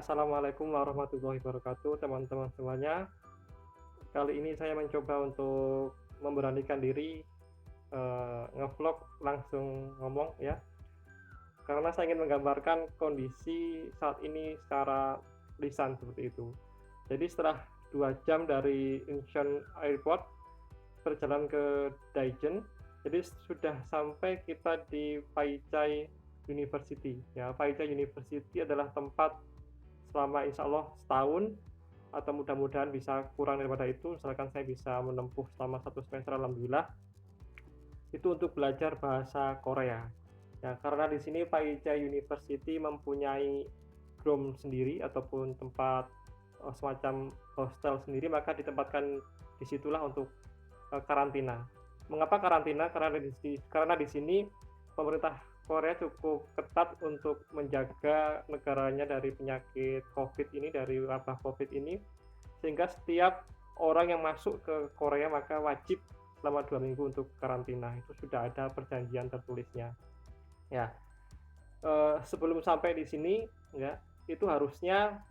Assalamualaikum warahmatullahi wabarakatuh, teman-teman semuanya. Kali ini saya mencoba untuk memberanikan diri ngevlog langsung ngomong ya, karena saya ingin menggambarkan kondisi saat ini secara lisan seperti itu. Jadi setelah 2 jam dari Incheon Airport berjalan ke Daejeon, jadi sudah sampai kita di Paichai University. Ya, Paichai University adalah tempat selama insya Allah setahun atau mudah-mudahan bisa kurang daripada itu, misalkan saya bisa menempuh selama 1 semester, alhamdulillah, itu untuk belajar bahasa Korea. Ya, karena di sini Paichai University mempunyai dorm sendiri ataupun tempat semacam hostel sendiri, maka ditempatkan disitulah untuk karantina. Mengapa karantina? Karena di sini pemerintah Korea cukup ketat untuk menjaga negaranya dari penyakit COVID ini, dari wabah COVID ini, sehingga setiap orang yang masuk ke Korea maka wajib selama 2 minggu untuk karantina. Itu sudah ada perjanjian tertulisnya. Ya, sebelum sampai di sini, ya, itu harusnya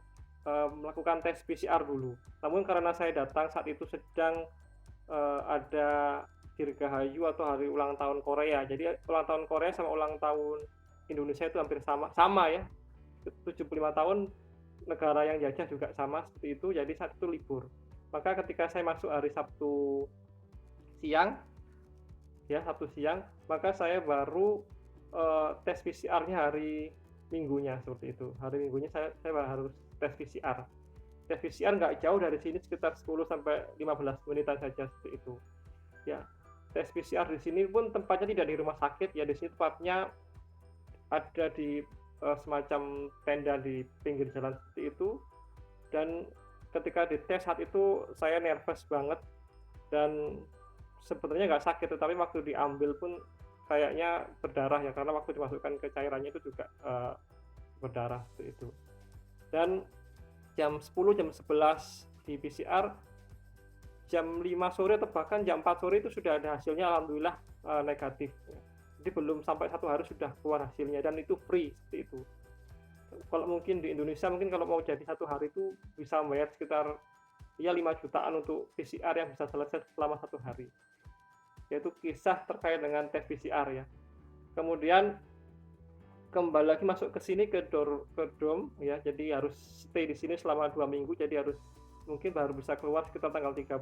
melakukan tes PCR dulu. Namun karena saya datang saat itu sedang ada Dirgahayu atau hari ulang tahun Korea. Jadi ulang tahun Korea sama ulang tahun Indonesia itu hampir sama ya. 75 tahun negara yang jajah juga sama seperti itu. Jadi saat itu libur. Maka ketika saya masuk hari Sabtu siang, maka saya baru tes PCR-nya hari Minggunya seperti itu. Hari Minggunya saya harus tes PCR. Tes PCR nggak jauh dari sini, sekitar 10 sampai 15 menitan saja seperti itu. Ya, tes PCR di sini pun tempatnya tidak di rumah sakit ya, di sini tempatnya ada di semacam tenda di pinggir jalan seperti itu. Dan ketika dites saat itu saya nervous banget dan sebenarnya nggak sakit, tetapi waktu diambil pun kayaknya berdarah ya, karena waktu dimasukkan ke cairannya itu juga berdarah seperti itu. Dan jam 10, jam 11 di PCR, jam 5 sore atau bahkan jam 4 sore itu sudah ada hasilnya, alhamdulillah negatif. Jadi belum sampai 1 hari sudah keluar hasilnya, dan itu free seperti itu. Kalau mungkin di Indonesia, mungkin kalau mau jadi 1 hari itu bisa membayar sekitar 5 jutaan untuk PCR yang bisa selesai selama 1 hari. Yaitu kisah terkait dengan tes PCR ya. Kemudian kembali lagi masuk ke sini ke dorm ya, jadi harus stay di sini selama 2 minggu, jadi harus mungkin baru bisa keluar sekitar tanggal 30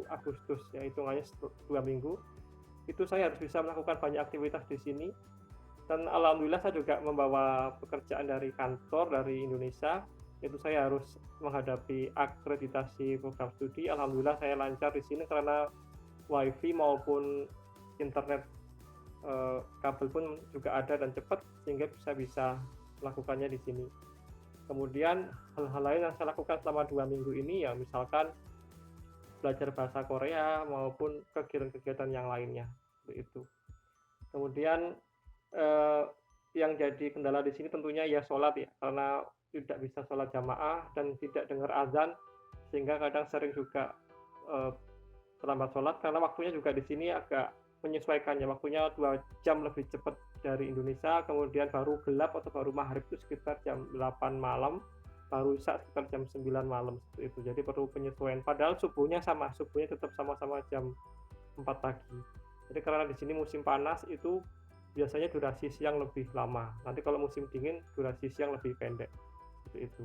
Agustus ya, hitungannya 2 minggu. Itu saya harus bisa melakukan banyak aktivitas di sini, dan alhamdulillah saya juga membawa pekerjaan dari kantor dari Indonesia, itu saya harus menghadapi akreditasi program studi. Alhamdulillah saya lancar di sini karena wifi maupun internet kabel pun juga ada dan cepat, sehingga bisa melakukannya di sini. Kemudian hal-hal lain yang saya lakukan selama 2 minggu ini ya, misalkan belajar bahasa Korea maupun kegiatan-kegiatan yang lainnya seperti itu. Kemudian yang jadi kendala di sini tentunya ya sholat ya, karena tidak bisa sholat jamaah dan tidak dengar azan, sehingga kadang sering juga terlambat sholat, karena waktunya juga di sini agak menyesuaikannya, waktunya 2 jam lebih cepat dari Indonesia. Kemudian baru gelap atau baru maghrib itu sekitar jam 8 malam, baru isya sekitar jam 9 malam seperti itu. Jadi perlu penyesuaian, padahal subuhnya tetap sama-sama jam 4 pagi. Jadi karena di sini musim panas itu biasanya durasi siang lebih lama, nanti kalau musim dingin durasi siang lebih pendek seperti itu.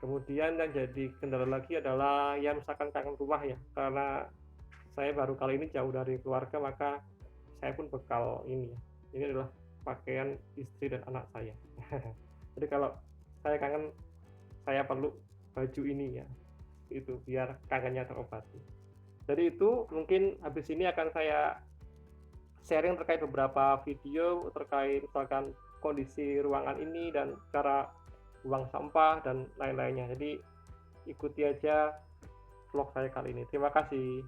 Kemudian yang jadi kendala lagi adalah ya misalkan kangen rumah ya, karena saya baru kali ini jauh dari keluarga, maka saya pun bekal ini ya. Ini adalah pakaian istri dan anak saya. Jadi kalau saya kangen, saya perlu baju ini ya. Itu biar kangennya terobati. Jadi itu mungkin habis ini akan saya sharing terkait beberapa video terkait misalkan kondisi ruangan ini dan cara buang sampah dan lain-lainnya. Jadi ikuti aja vlog saya kali ini. Terima kasih.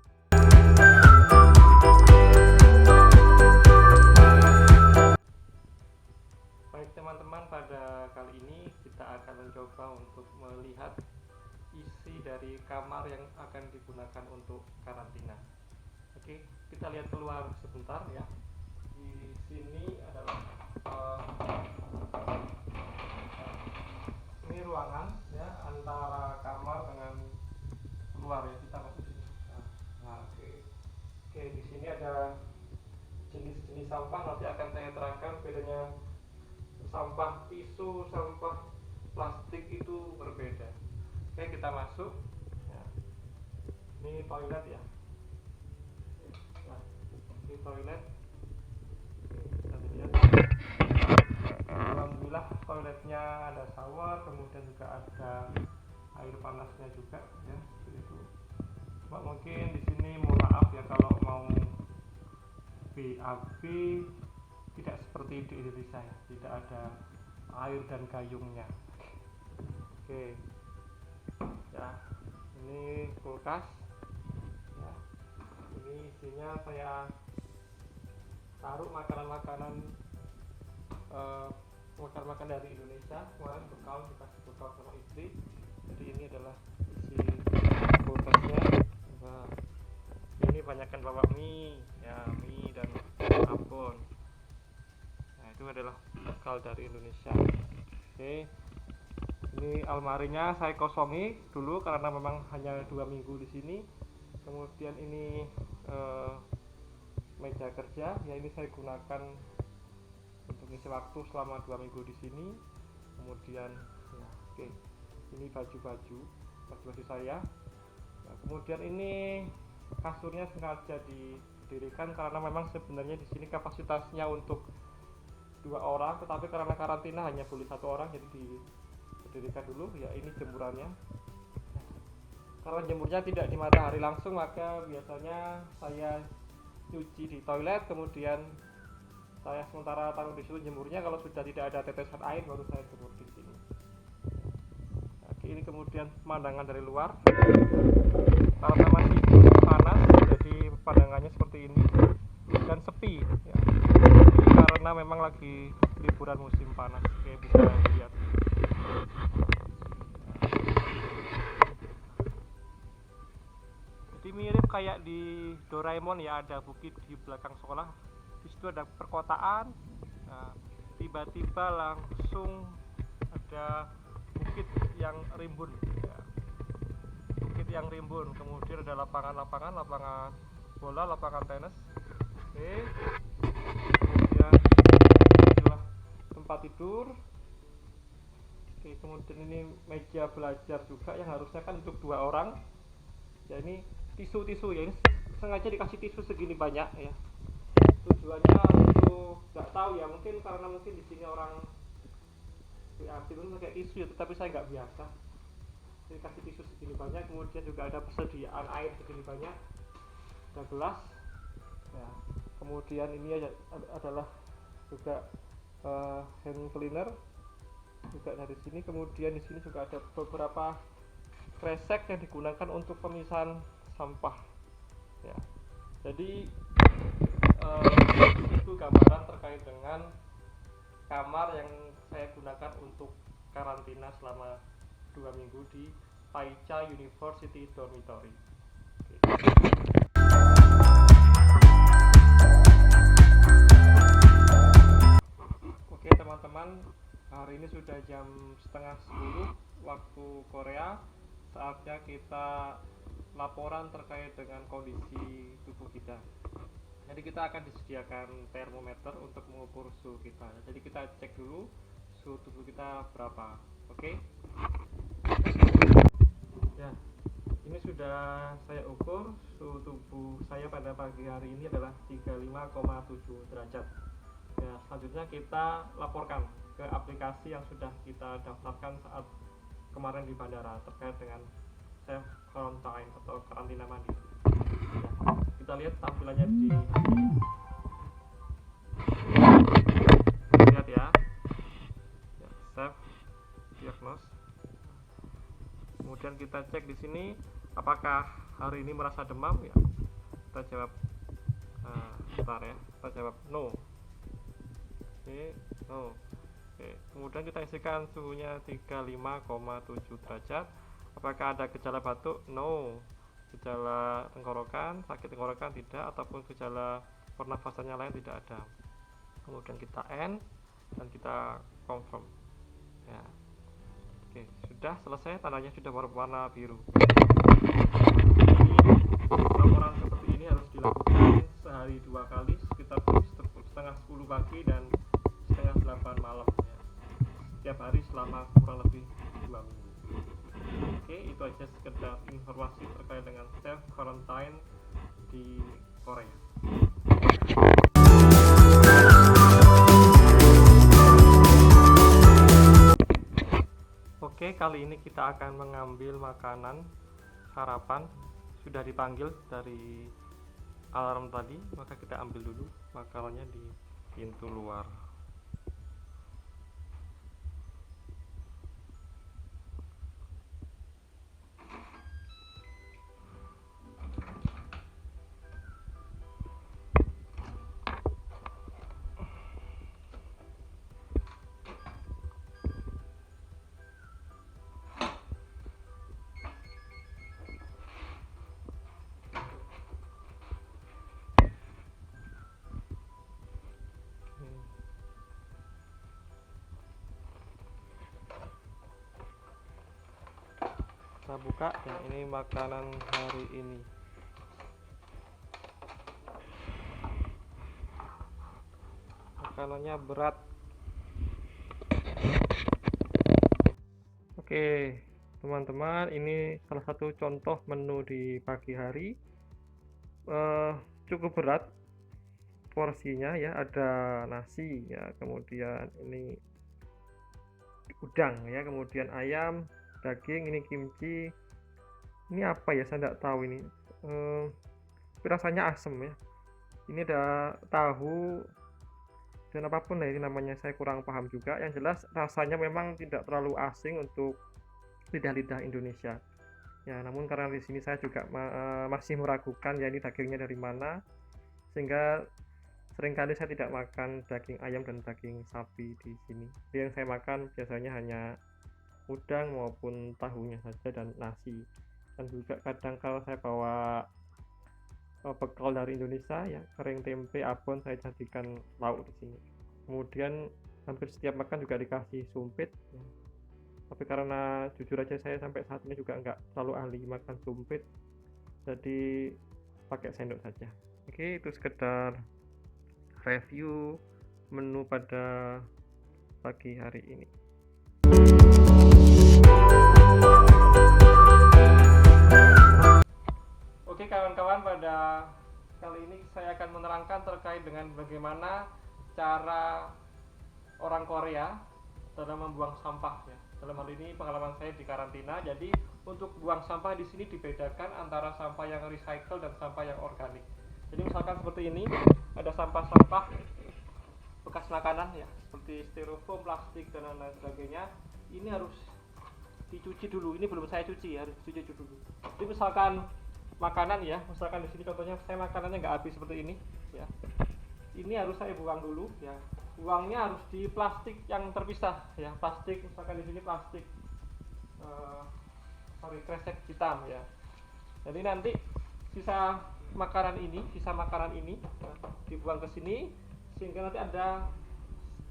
Baik teman-teman, pada kali ini kita akan mencoba untuk melihat isi dari kamar yang akan digunakan untuk karantina. Oke, kita lihat keluar sebentar ya. Di sini adalah ini ruangan bedanya antara kamar dengan luar ya. Kita masuk sini. Oke. Oke, di sini ada jenis-jenis sampah, nanti akan saya terangkan bedanya sampah tisu, sampah plastik itu berbeda. Oke, kita masuk ya. Ini toilet ya. Nah, ini toilet. Kita lihat. Alhamdulillah toiletnya ada shower, kemudian juga ada air panasnya juga ya, seperti itu. Cuma mungkin di sini mohon maaf ya kalau mau BAB tidak seperti di Indonesia ya, tidak ada air dan gayungnya. Oke ya, ini kulkas ya, ini isinya saya taruh makanan-makanan makan dari Indonesia. Kemarin bekal, dikasih bekal sama istri, jadi ini adalah isi kulkasnya. Nah, ini banyakkan bawa mie ya, mie dan abon. Nah, itu adalah bekal dari Indonesia. Oke, ini almarinya saya kosongi dulu karena memang hanya 2 minggu di sini. Kemudian ini meja kerja ya, ini saya gunakan untuk ngisi waktu selama 2 minggu di sini. Kemudian ya, oke, ini baju saya. Nah, kemudian ini kasurnya sengaja didirikan karena memang sebenarnya di sini kapasitasnya untuk 2 orang, tetapi karena karantina hanya boleh 1 orang, jadi didirikan dulu ya. Ini jemurannya. Karena jemurnya tidak di matahari langsung, maka biasanya saya cuci di toilet, kemudian saya sementara taruh di situ jemurnya. Kalau sudah tidak ada tetesan air, baru saya jemur di sini. Oke, ini kemudian pemandangan dari luar. Karena masih panas, jadi pandangannya seperti ini dan sepi ya. Ini karena memang lagi liburan musim panas. Oke, bisa dilihat. Jadi mirip kayak di Doraemon ya, ada bukit di belakang sekolah. Di situ ada perkotaan. Nah, tiba-tiba langsung ada bukit yang rimbun ya. Bukit yang rimbun, kemudian ada lapangan bola, lapangan tenis. Oke, kemudian inilah tempat tidur. Oke, kemudian ini meja belajar juga yang harusnya kan untuk 2 orang ya. Ini tisu ya, ini sengaja dikasih tisu segini banyak ya. Tujuannya untuk, nggak tahu ya, mungkin karena mungkin di sini orang BAB itu pakai tisu ya, tetapi saya nggak biasa. Saya kasih tisu segini banyak, kemudian juga ada persediaan air segini banyak, ada gelas ya. Kemudian ini adalah juga hand cleaner juga dari sini. Kemudian di sini juga ada beberapa kresek yang digunakan untuk pemisahan sampah ya. Jadi itu gambaran terkait dengan kamar yang saya gunakan untuk karantina selama 2 minggu di Taicha University Dormitory. Oke teman-teman, hari ini sudah jam setengah 10 waktu Korea. Saatnya kita laporan terkait dengan kondisi tubuh kita. Jadi kita akan disediakan termometer untuk mengukur suhu kita. Jadi kita cek dulu suhu tubuh kita berapa. Oke? Ya, ini sudah saya ukur. Suhu tubuh saya pada pagi hari ini adalah 35,7 derajat. Ya, selanjutnya kita laporkan ke aplikasi yang sudah kita daftarkan saat kemarin di bandara terkait dengan self quarantine atau karantina mandiri. Ya, kita lihat tampilannya di sini. Lihat ya, self diagnose. Kemudian kita cek di sini apakah hari ini merasa demam ya. Kita jawab bentar ya, kita jawab no. Oke, no. Oke, kemudian kita isikan suhunya 35,7 derajat. Apakah ada gejala batuk? No. Gejala tenggorokan, sakit tenggorokan tidak, ataupun gejala pernafasannya lain tidak ada. Kemudian kita end dan kita confirm ya. Oke, sudah selesai, tandanya sudah berwarna biru. Laporan seperti ini harus dilakukan sehari 2 kali, sekitar setengah 10 pagi dan setengah 8 malam ya. Setiap hari selama kurang lebih 2 minggu. Oke, itu aja sekedar informasi terkait dengan self quarantine di Korea. Oke, kali ini kita akan mengambil makanan sarapan. Sudah dipanggil dari alarm tadi, maka kita ambil dulu makanannya di pintu luar. Kita buka ya, ini makanan hari ini. Makanannya berat. Oke, teman-teman, ini salah satu contoh menu di pagi hari. Cukup berat porsinya ya, ada nasi ya, kemudian ini udang ya, kemudian ayam, daging, ini kimchi, ini apa ya, saya tidak tahu ini, tapi rasanya asem ya. Ini ada tahu dan apapun lah ini namanya, saya kurang paham juga. Yang jelas rasanya memang tidak terlalu asing untuk lidah-lidah Indonesia ya, namun karena di sini saya juga masih meragukan ya ini dagingnya dari mana, sehingga seringkali saya tidak makan daging ayam dan daging sapi di sini. Yang saya makan biasanya hanya udang maupun tahunya saja dan nasi, dan juga kadang kalau saya bawa bekal dari Indonesia ya, kering tempe, abon, saya jadikan lauk di sini. Kemudian hampir setiap makan juga dikasih sumpit ya. Tapi karena jujur aja saya sampai saat ini juga nggak terlalu ahli makan sumpit, jadi pakai sendok saja. Oke, itu sekedar review menu pada pagi hari ini. Oke kawan-kawan, pada kali ini saya akan menerangkan terkait dengan bagaimana cara orang Korea dalam membuang sampah ya. Dalam hal ini pengalaman saya di karantina. Jadi untuk buang sampah di sini dibedakan antara sampah yang recycle dan sampah yang organik. Jadi misalkan seperti ini, ada sampah-sampah bekas makanan ya, seperti styrofoam, plastik dan lain sebagainya. Ini harus dicuci dulu. Ini belum saya cuci, harus dicuci dulu. Jadi misalkan makanan ya, misalkan di sini contohnya saya makanannya nggak habis seperti ini ya. Ini harus saya buang dulu ya. Buangnya harus di plastik yang terpisah ya. Plastik, misalkan di sini plastik kresek hitam ya. Jadi nanti sisa makanan ini ya, dibuang ke sini, sehingga nanti ada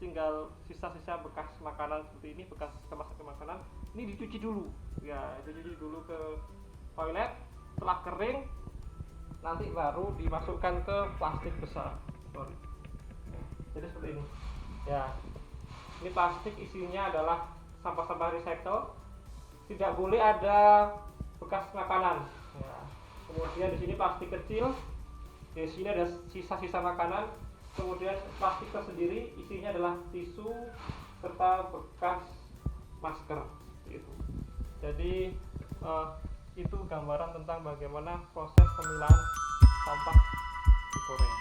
tinggal sisa-sisa bekas makanan seperti ini, bekas kemasan makanan. Ini dicuci dulu ya, dicuci dulu ke toilet. Setelah kering nanti baru dimasukkan ke plastik besar. Jadi seperti ini ya. Ini plastik isinya adalah sampah-sampah recycle, tidak boleh ada bekas makanan ya. Kemudian di sini plastik kecil, di sini ada sisa-sisa makanan. Kemudian plastik tersendiri isinya adalah tisu serta bekas masker itu. Jadi itu gambaran tentang bagaimana proses pemilahan sampah di Korea.